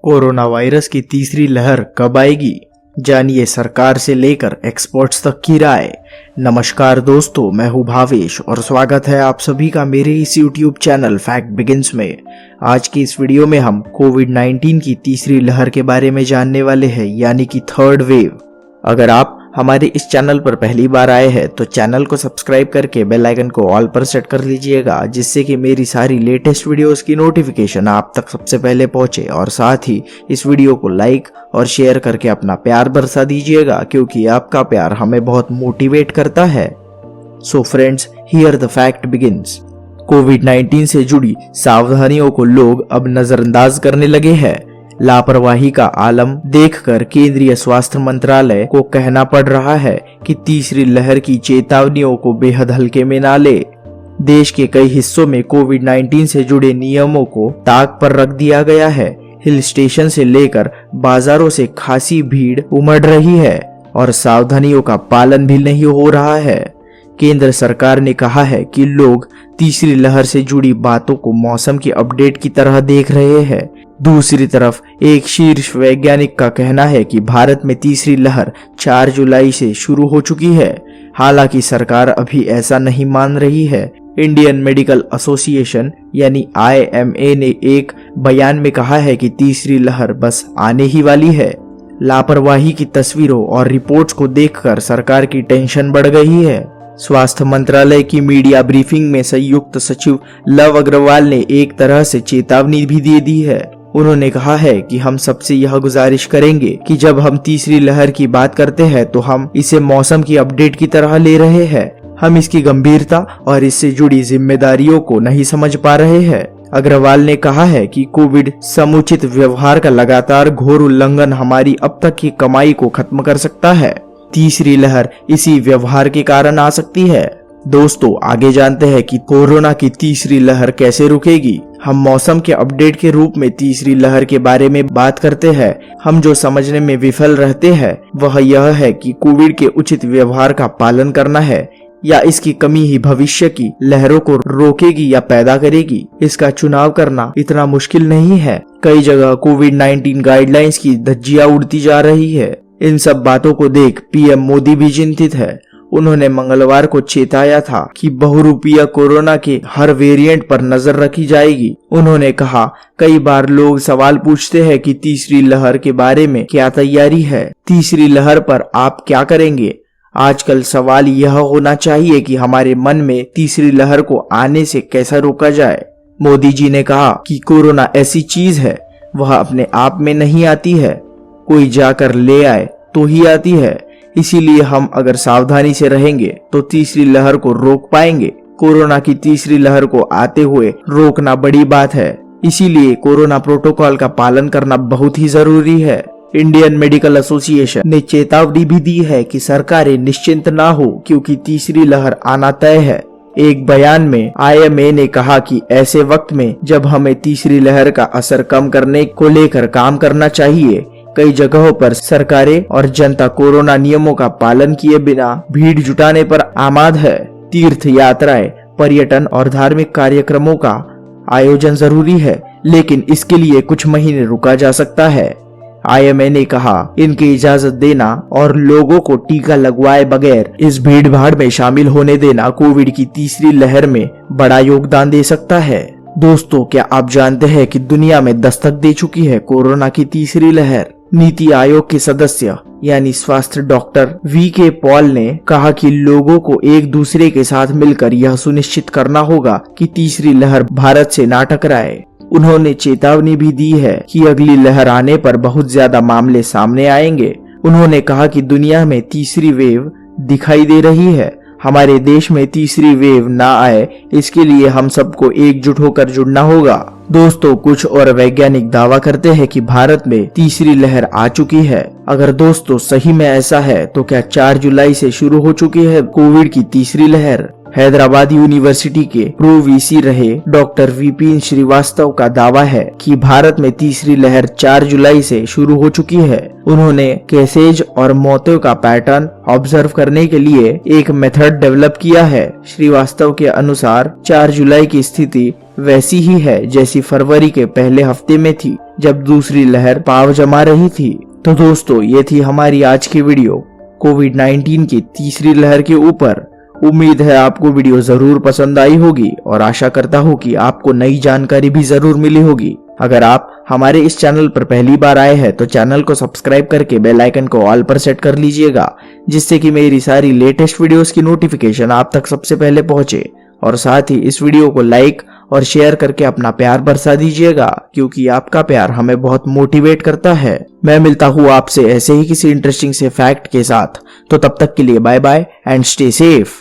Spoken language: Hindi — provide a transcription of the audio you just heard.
कोरोना वायरस की तीसरी लहर कब आएगी, जानिए सरकार से लेकर एक्सपर्ट्स तक की राय। नमस्कार दोस्तों, मैं हूं भावेश और स्वागत है आप सभी का मेरे इस YouTube चैनल फैक्ट बिगिंस में। आज की इस वीडियो में हम कोविड-19 की तीसरी लहर के बारे में जानने वाले हैं, यानी कि थर्ड वेव। अगर आप हमारे इस चैनल पर पहली बार आए हैं तो चैनल को सब्सक्राइब करके बेल आइकन को ऑल पर सेट कर लीजिएगा, जिससे कि मेरी सारी लेटेस्ट वीडियोस की नोटिफिकेशन आप तक सबसे पहले पहुंचे। और साथ ही इस वीडियो को लाइक और शेयर करके अपना प्यार बरसा दीजिएगा, क्योंकि आपका प्यार हमें बहुत मोटिवेट करता है। So friends, here the fact begins. कोविड-19 से जुड़ी सावधानियों को लोग अब नजरअंदाज करने लगे हैं। लापरवाही का आलम देखकर केंद्रीय स्वास्थ्य मंत्रालय को कहना पड़ रहा है कि तीसरी लहर की चेतावनियों को बेहद हल्के में ना ले। देश के कई हिस्सों में कोविड-19 से जुड़े नियमों को ताक पर रख दिया गया है। हिल स्टेशन से लेकर बाजारों से खासी भीड़ उमड़ रही है और सावधानियों का पालन भी नहीं हो रहा है। केंद्र सरकार ने कहा है कि लोग तीसरी लहर से जुड़ी बातों को मौसम की अपडेट की तरह देख रहे हैं। दूसरी तरफ एक शीर्ष वैज्ञानिक का कहना है कि भारत में तीसरी लहर 4 जुलाई से शुरू हो चुकी है। हालांकि सरकार अभी ऐसा नहीं मान रही है। इंडियन मेडिकल एसोसिएशन यानी IMA ने एक बयान में कहा है कि तीसरी लहर बस आने ही वाली है। लापरवाही की तस्वीरों और रिपोर्ट्स को देखकर सरकार की टेंशन बढ़ गई है। स्वास्थ्य मंत्रालय की मीडिया ब्रीफिंग में संयुक्त सचिव लव अग्रवाल ने एक तरह से चेतावनी भी दे दी है। उन्होंने कहा है कि हम सबसे यह गुजारिश करेंगे कि जब हम तीसरी लहर की बात करते हैं तो हम इसे मौसम की अपडेट की तरह ले रहे हैं। हम इसकी गंभीरता और इससे जुड़ी जिम्मेदारियों को नहीं समझ पा रहे हैं। अग्रवाल ने कहा है कि कोविड समुचित व्यवहार का लगातार घोर उल्लंघन हमारी अब तक की कमाई को खत्म कर सकता है। तीसरी लहर इसी व्यवहार के कारण आ सकती है। दोस्तों, आगे जानते हैं कि कोरोना की तीसरी लहर कैसे रुकेगी। हम मौसम के अपडेट के रूप में तीसरी लहर के बारे में बात करते हैं। हम जो समझने में विफल रहते हैं वह यह है कि कोविड के उचित व्यवहार का पालन करना है या इसकी कमी ही भविष्य की लहरों को रोकेगी या पैदा करेगी। इसका चुनाव करना इतना मुश्किल नहीं है। कई जगह कोविड-19 गाइडलाइंस की धज्जियां उड़ती जा रही है। इन सब बातों को देख पीएम मोदी भी चिंतित है। उन्होंने मंगलवार को चेताया था कि बहुरूपीय कोरोना के हर वेरिएंट पर नजर रखी जाएगी। उन्होंने कहा, कई बार लोग सवाल पूछते हैं कि तीसरी लहर के बारे में क्या तैयारी है, तीसरी लहर पर आप क्या करेंगे। आजकल सवाल यह होना चाहिए कि हमारे मन में तीसरी लहर को आने से कैसा रोका जाए। मोदी जी ने कहा कि कोरोना ऐसी चीज है, वह अपने आप में नहीं आती है, कोई जाकर ले आए तो ही आती है। इसीलिए हम अगर सावधानी से रहेंगे तो तीसरी लहर को रोक पाएंगे। कोरोना की तीसरी लहर को आते हुए रोकना बड़ी बात है। इसीलिए कोरोना प्रोटोकॉल का पालन करना बहुत ही जरूरी है। इंडियन मेडिकल एसोसिएशन ने चेतावनी भी दी है कि सरकारें निश्चिंत ना हो, क्योंकि तीसरी लहर आना तय है। एक बयान में IMA ने कहा कि ऐसे वक्त में जब हमें तीसरी लहर का असर कम करने को लेकर काम करना चाहिए। कई जगहों पर सरकारें और जनता कोरोना नियमों का पालन किए बिना भीड़ जुटाने पर आमाद है। तीर्थ यात्राएं, पर्यटन और धार्मिक कार्यक्रमों का आयोजन जरूरी है, लेकिन इसके लिए कुछ महीने रुका जा सकता है। IMA ने कहा, इनकी इजाजत देना और लोगों को टीका लगवाए बगैर इस भीड़ भाड़ में शामिल होने देना कोविड की तीसरी लहर में बड़ा योगदान दे सकता है। दोस्तों, क्या आप जानते हैं कि दुनिया में दस्तक दे चुकी है कोरोना की तीसरी लहर। नीति आयोग के सदस्य यानी स्वास्थ्य डॉक्टर VK पॉल ने कहा कि लोगों को एक दूसरे के साथ मिलकर यह सुनिश्चित करना होगा कि तीसरी लहर भारत से ना टकराए। उन्होंने चेतावनी भी दी है कि अगली लहर आने पर बहुत ज्यादा मामले सामने आएंगे। उन्होंने कहा कि दुनिया में तीसरी वेव दिखाई दे रही है। हमारे देश में तीसरी वेव ना आए, इसके लिए हम सबको एकजुट होकर जुड़ना होगा। दोस्तों, कुछ और वैज्ञानिक दावा करते हैं कि भारत में तीसरी लहर आ चुकी है। अगर दोस्तों सही में ऐसा है तो क्या 4 जुलाई से शुरू हो चुकी है कोविड की तीसरी लहर। हैदराबाद यूनिवर्सिटी के प्रो VC रहे डॉक्टर विपिन श्रीवास्तव का दावा है कि भारत में तीसरी लहर 4 जुलाई से शुरू हो चुकी है। उन्होंने केसेज और मौतों का पैटर्न ऑब्जर्व करने के लिए एक मेथड डेवलप किया है। श्रीवास्तव के अनुसार 4 जुलाई की स्थिति वैसी ही है जैसी फरवरी के पहले हफ्ते में थी। जब दूसरी लहर पाव जमा रही थी। तो दोस्तों, ये थी हमारी आज की वीडियो कोविड-19 की तीसरी लहर के ऊपर। उम्मीद है आपको वीडियो जरूर पसंद आई होगी और आशा करता हूँ कि आपको नई जानकारी भी जरूर मिली होगी। अगर आप हमारे इस चैनल पर पहली बार आए हैं तो चैनल को सब्सक्राइब करके बेल आइकन को ऑल पर सेट कर लीजिएगा, जिससे कि मेरी सारी लेटेस्ट वीडियोस की नोटिफिकेशन आप तक सबसे पहले पहुंचे। और साथ ही इस वीडियो को लाइक और शेयर करके अपना प्यार बरसा दीजिएगा, क्योंकि आपका प्यार हमें बहुत मोटिवेट करता है। मैं मिलता हूँ आपसे ऐसे ही किसी इंटरेस्टिंग से फैक्ट के साथ। तो तब तक के लिए bye bye and stay safe.